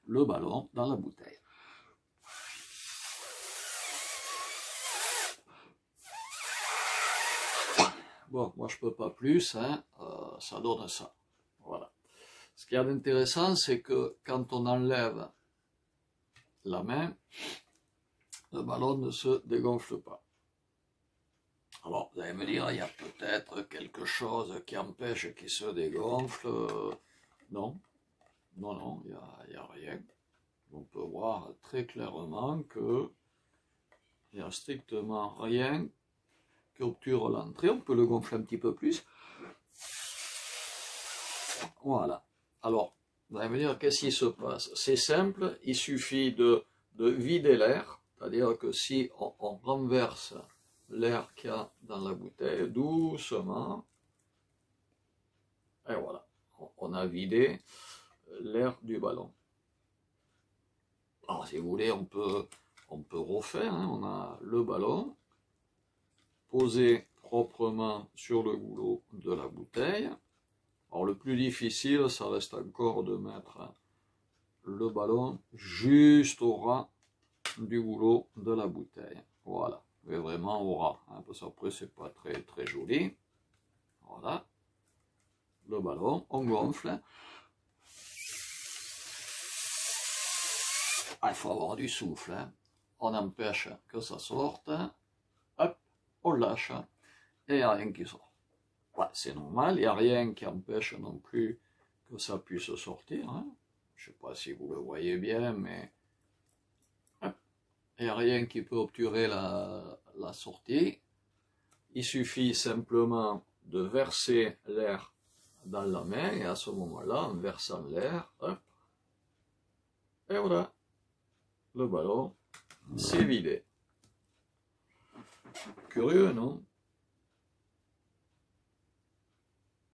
le ballon dans la bouteille. Bon, moi je peux pas plus, hein, ça donne ça. Voilà. Ce qu'il y a d'intéressant, c'est que quand on enlève la main, le ballon ne se dégonfle pas. Alors, vous allez me dire, il y a peut-être quelque chose qui empêche qu'il se dégonfle. Non, non, il n'y a rien. On peut voir très clairement que il n'y a strictement rien qui obture l'entrée. On peut le gonfler un petit peu plus. Voilà. Alors, vous allez me dire, qu'est-ce qui se passe? C'est simple, il suffit de vider l'air, c'est-à-dire que si on renverse l'air qu'il y a dans la bouteille, doucement, et voilà, on a vidé l'air du ballon. Alors, si vous voulez, on peut refaire, hein, on a le ballon posé proprement sur le goulot de la bouteille. Alors, le plus difficile, ça reste encore de mettre le ballon juste au ras du goulot de la bouteille. Voilà, mais vraiment au ras, hein, parce qu'après, c'est pas très joli. Voilà, le ballon, on gonfle. Ah, il faut avoir du souffle, hein. On empêche que ça sorte, hop, on lâche, et il n'y a rien qui sort. Ouais, c'est normal, il n'y a rien qui empêche non plus que ça puisse sortir, hein. Je ne sais pas si vous le voyez bien, mais hop, il n'y a rien qui peut obturer la sortie. Il suffit simplement de verser l'air dans la main, et à ce moment-là, en versant l'air, hop, et voilà, le ballon s'est vidé. Curieux, non?